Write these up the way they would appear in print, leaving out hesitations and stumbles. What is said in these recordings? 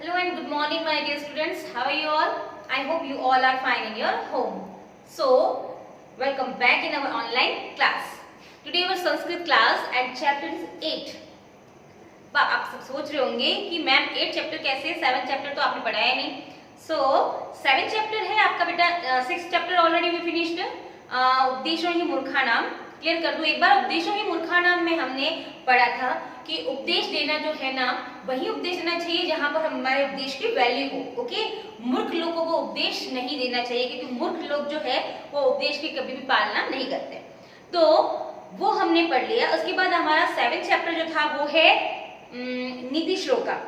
Hello and good morning my dear students. How are you all? I hope you all are fine in your home. So, welcome back in our online class. Today our Sanskrit class and chapter is 8. आप सब सोच रहे होंगे कि ma'am 8 chapter कैसे, 7 chapter तो आपने पढ़ाया नहीं. So 7 चैप्टर है आपका बेटा. 6 चैप्टर ऑलरेडी वी फिनिश्ड. उपदेशों ही मूर्खा नाम क्लियर कर दूं एक बार. उपदेशों ही मूर्खा नाम में हमने पढ़ा था कि उपदेश देना जो है ना, वही उपदेश देना चाहिए जहां पर हमारे उपदेश की वैल्यू हो. ओके, मूर्ख लोगों को उपदेश नहीं देना चाहिए क्योंकि मूर्ख लोग जो है वो उपदेश की कभी भी पालना नहीं करते. तो वो हमने पढ़ लिया. उसके बाद हमारा 7 चैप्टर जो था वो है नीति श्लोका.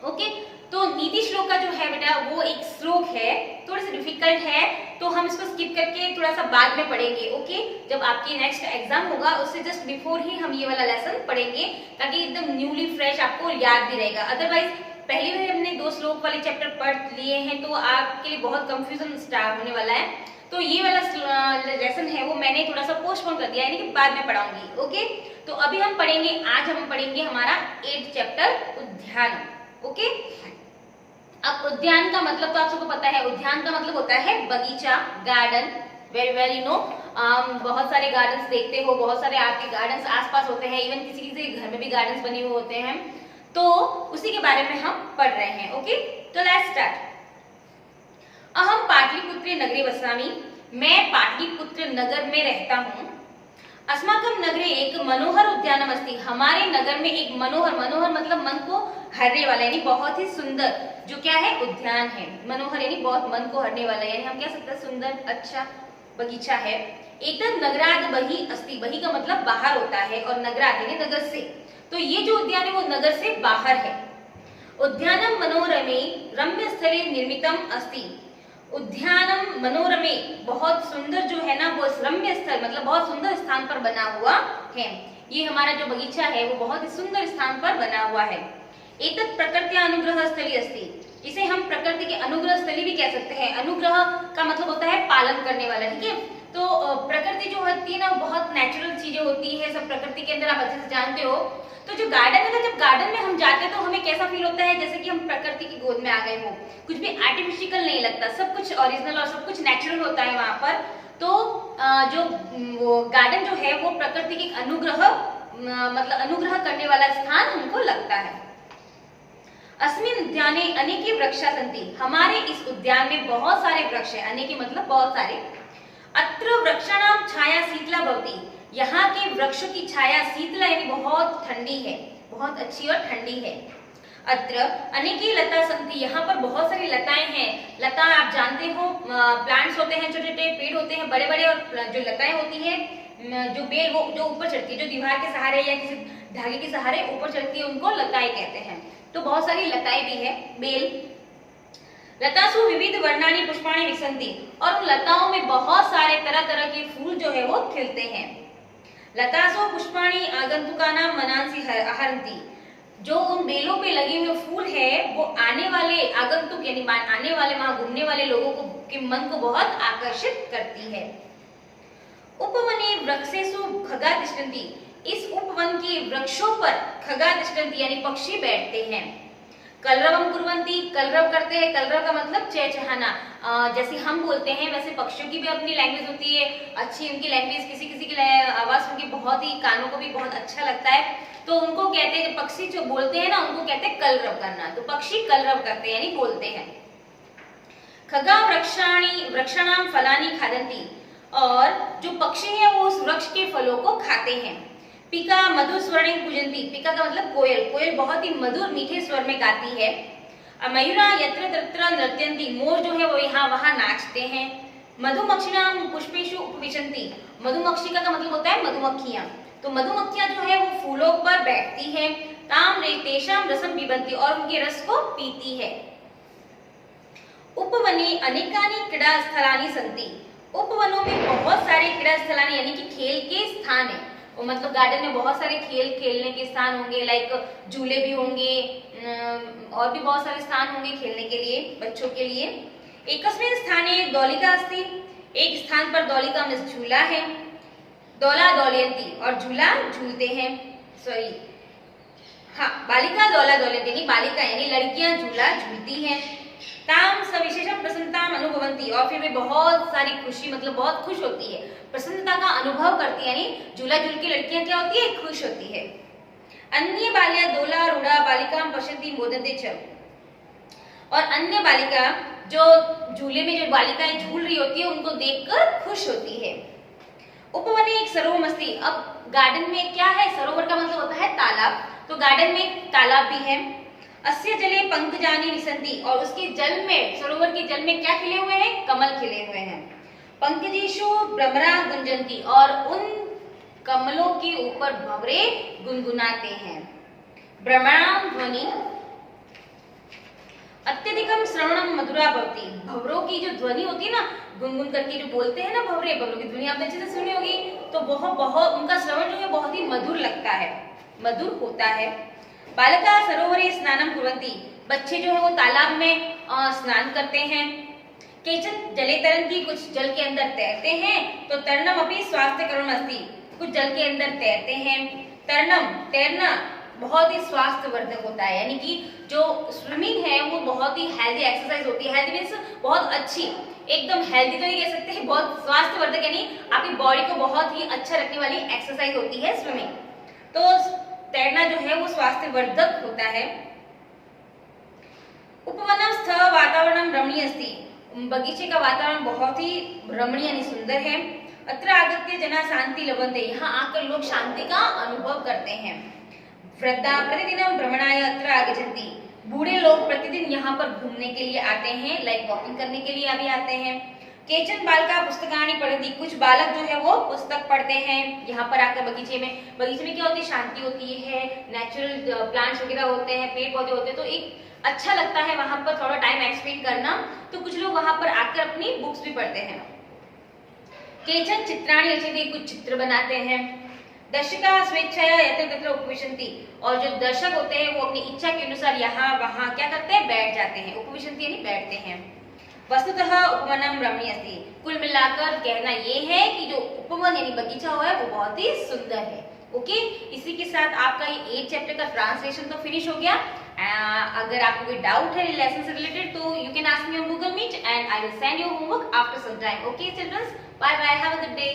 ओके, तो नीति श्लोका जो है बेटा वो एक श्लोक है, थोड़ा सा डिफिकल्ट है, तो हम इसको स्किप करके थोड़ा सा बाद में पढ़ेंगे. ओके, जब आपकी नेक्स्ट एग्जाम होगा उससे जस्ट बिफोर ही हम ये वाला लेसन पढ़ेंगे ताकि एकदम न्यूली फ्रेश आपको याद भी रहेगा. अदरवाइज पहले भी हमने 2 श्लोक वाले चैप्टर पढ़ लिए हैं तो आपके लिए बहुत कंफ्यूजन स्टार्ट होने वाला है. तो ये वाला लेसन है वो मैंने थोड़ा सा पोस्टपोन कर दिया, यानी कि बाद में पढ़ाऊंगी. ओके, तो अभी हम पढ़ेंगे, आज हम पढ़ेंगे हमारा 8 चैप्टर उद्यान. ओके, अब उद्यान का मतलब तो आप सबको पता है. उद्यान का मतलब होता है बगीचा, garden. Very well you know, बहुत सारे गार्डन्स देखते हो, बहुत सारे आपके गार्डन्स आसपास होते हैं, इवन किसी किसी घर में भी गार्डन्स बने हुए होते हैं. तो उसी के बारे में हम पढ़ रहे हैं. ओके, तो लेट्स स्टार्ट. अहम पाटलिपुत्रे नगरे वसामि. मैं पाटलिपुत्र नगर में रहता हूँ. अस्माकं नगरे एक मनोहर उद्यानम अस्ति. हमारे नगर में एक मनोहर, मनोहर मतलब मन को हरने वाला, यानी बहुत ही सुंदर जो क्या है उद्यान है. मनोहर यानी बहुत मन को हरने वाला, यानी हम कह सकते हैं सुंदर अच्छा बगीचा है. एतद् नगरात् बहि अस्ति. बहि का मतलब बाहर होता है और नगरात् यानी नगर से. तो ये जो उद्यान है वो नगर से बाहर है. उद्यानम मनोरमे रम्य स्थले निर्मितम अस्ति. उद्यानम मनोरमे बहुत सुंदर जो है ना वो रम्य स्थल मतलब बहुत सुंदर स्थान पर बना हुआ है. ये हमारा जो बगीचा है वो बहुत ही सुंदर स्थान पर बना हुआ है. एतत् प्रकृति अनुग्रह स्थली अस्ति. इसे हम प्रकृति के अनुग्रह स्थली भी कह सकते हैं. अनुग्रह का मतलब होता है पालन करने वाला. ठीक है, तो प्रकृति जो होती है ना बहुत नेचुरल चीजें होती है, सब प्रकृति के अंदर आप अच्छे से जानते हो. तो जो गार्डन है ना, जब गार्डन में हम जाते हैं तो हमें कैसा फील होता है जैसे कि हम प्रकृति की गोद में आ गए हो. कुछ भी आर्टिफिशियल नहीं लगता, सब कुछ ओरिजिनल और सब कुछ नेचुरल होता है वहां पर. तो जो वो गार्डन जो है वो प्रकृति के अनुग्रह मतलब अनुग्रह करने वाला स्थान हमको लगता है. अस्मिन् उद्याने अनेके वृक्षा सन्ति. हमारे इस उद्यान में बहुत सारे वृक्ष हैं. अनेके मतलब बहुत सारे. अत्र वृक्षाणां छाया शीतला भवति. यहाँ के वृक्षों की छाया शीतला यानी बहुत ठंडी है, बहुत अच्छी और ठंडी है. अत्र अनेके लता सन्ति. यहाँ पर बहुत सारी लताएं हैं. लता आप जानते हो प्लांट्स होते हैं, छोटे छोटे पेड़ होते हैं बड़े बड़े, और जो लताएं होती है जो बेल वो जो ऊपर चढ़ती है, जो दीवार के सहारे या किसी धागे के सहारे ऊपर चढ़ती है उनको लताएं कहते हैं. तो बहुत सारी लताएं भी है. बेल. लतासु विविध वर्णानि पुष्पाणि विकसन्ति. और उन लताओं में बहुत सारे तरह तरह के फूल जो है वो खिलते हैं. लतासु पुष्पाणि आगंतुकानां मनांसि हरन्ति. जो उन बेलों पे लगे हुए फूल है वो आने वाले आगंतुक यानी आने वाले वहां घूमने वाले लोगों को के मन को बहुत आकर्षित करती है. उपवने वृक्षेषु खगा तिष्ठन्ति. इस उपवन के वृक्षों पर खगा तिष्ठन्ति यानी पक्षी बैठते हैं. कलरवम कुर्वन्ति. कलरव करते हैं. कलरव का मतलब चहचहाना. जैसे हम बोलते हैं वैसे पक्षियों की भी अपनी लैंग्वेज होती है, अच्छी उनकी लैंग्वेज. किसी किसी की आवाज उनकी बहुत ही कानों को भी बहुत अच्छा लगता है, तो उनको कहते हैं पक्षी जो बोलते हैं ना उनको कहते हैं कलरव करना. तो पक्षी कलरव करते हैं यानी बोलते हैं. खगा वृक्षाणां फलानि खादन्ति. और जो पक्षी है वो उस वृक्ष के फलों को खाते हैं. पिका मधुर स्वरेण पूजन्ति. पिका का मतलब कोयल. कोयल बहुत ही मधुर मीठे स्वर में गाती है. मयूरा यत्र तत्र नृत्यन्ति. मोर जो है वो यहाँ वहां नाचते हैं. मधुमक्षिणां पुष्पेषु उपविशन्ति. मधुमक्षिका का मतलब होता है मधुमक्खियां. तो मधुमक्खियां जो है वो फूलों पर बैठती है. ताम तेषां रसं पिबन्ति. और उनके रस को पीती है. उपवने अनेकानि क्रीडा स्थलानि सन्ति. उपवनों में बहुत सारे क्रीडा स्थलानि यानी कि खेल के स्थान है. मतलब गार्डन में बहुत सारे खेल खेलने के स्थान होंगे, लाइक झूले भी होंगे और भी बहुत सारे स्थान होंगे खेलने के लिए बच्चों के लिए. एकस्मिन् स्थाने दौलिका अस्ति. एक स्थान पर दौलिका में झूला है. दौला दौलयन्ति. और झूला झूलते हैं. सॉरी हाँ, बालिका दौला दौलत यानी बालिका यानी लड़कियां झूला झूलती हैं। ताम सविशेषम प्रसन्नताम अनुभवंती, और फिर वे बहुत सारी खुशी मतलब बहुत खुश होती है, प्रसन्नता का अनुभव करती है, यानी झूला झूल के लड़कियां क्या होती है, खुश होती है। अन्य बाल्या दोला रूढ़ा बालिका पश्यन्ति मोदते च, और अन्य बालिका जो झूले में जो बालिकाएं झूल रही होती है उनको देखकर खुश होती है। उपवने एक सरोवर मस्ती, अब गार्डन में क्या है, सरोवर का मतलब होता है तालाब, तो गार्डन में तालाब भी है। अस्य जले पंकजानि विसंति, और उसके जल में, सरोवर के जल में क्या खिले हुए हैं, कमल खिले हुए हैं। पंकजेषु भ्रमरा गुंजंती, और उन कमलों के ऊपर भंवरे गुनगुनाते हैं। भ्रमराम ध्वनि अत्यधिकम श्रवणम मधुरा भवती, भंवरों की जो ध्वनि होती है ना, गुनगुन करके जो बोलते हैं ना भंवरे, भंवरों की ध्वनि आपने अच्छे से सुनी होगी, तो बहुत उनका श्रवण जो है बहुत ही मधुर लगता है, मधुर होता है। बालिका सरोवरे स्नानम कुर्वन्ति, बच्चे जो है वो तालाब में स्नान करते हैं। केचन जले तरन्ति, कुछ जल के अंदर तैरते हैं। तो तरणम अपनी स्वास्थ्यकरम अस्ति, कुछ जल के अंदर तैरते हैं। तरणम तैरना बहुत ही स्वास्थ्यवर्धक होता है, यानी कि जो स्विमिंग है वो बहुत ही हेल्दी एक्सरसाइज होती है। हेल्दी मीन्स बहुत अच्छी, एकदम हेल्दी तो नहीं कह सकते हैं, बहुत स्वास्थ्यवर्धक यानी आपकी बॉडी को बहुत ही अच्छा रखने वाली एक्सरसाइज होती है स्विमिंग। तो तैरना जो है वो स्वास्थ्यवर्धक होता है। उपवनम स्थ वातावरणम रमणीय अस्ति, बगीचे का वातावरण बहुत ही रमणीय यानी सुंदर है। अत्र आगत्य जना शांति लभन्ते, यहाँ आकर लोग शांति का अनुभव करते हैं। वृद्धा प्रतिदिन भ्रमणाय अत्र आगच्छन्ति, बूढ़े लोग प्रतिदिन यहाँ पर घूमने के लिए आते हैं, लाइक वॉकिंग करने के लिए अभी आते हैं। केचन बालिका पुस्तकानि पढ़ती, कुछ बालक जो है वो पुस्तक पढ़ते हैं यहाँ पर आकर बगीचे में। बगीचे में क्या होती है, शांति होती है, नेचुरल प्लांट्स वगैरह होते हैं, पेड़ पौधे होते हैं, तो एक अच्छा लगता है वहां पर थोड़ा टाइम एक्सपेंड करना। तो कुछ लोग वहां पर आकर अपनी बुक्स भी पढ़ते हैं। केचन चित्राणि रचयन्ति, कुछ चित्र बनाते हैं। दर्शका स्वेच्छया यत्र तत्र उपविशन्ति, और जो दर्शक होते हैं वो अपनी इच्छा के अनुसार यहाँ वहां क्या करते हैं, बैठ जाते हैं। उपविशन्ति यानी बैठते हैं। वस्तुतः उपवनम रमणीय अस्ति, कुल मिलाकर कहना ये है कि जो उपवन यानी बगीचा हुआ है वो बहुत ही सुंदर है। ओके, इसी के साथ आपका ये 8 चैप्टर का ट्रांसलेशन तो फिनिश हो गया। अगर आपको कोई डाउट है लेसन से रिलेटेड तो you can ask me on Google Meet and I will send you homework after some time. Okay childrens, bye bye, have a good day.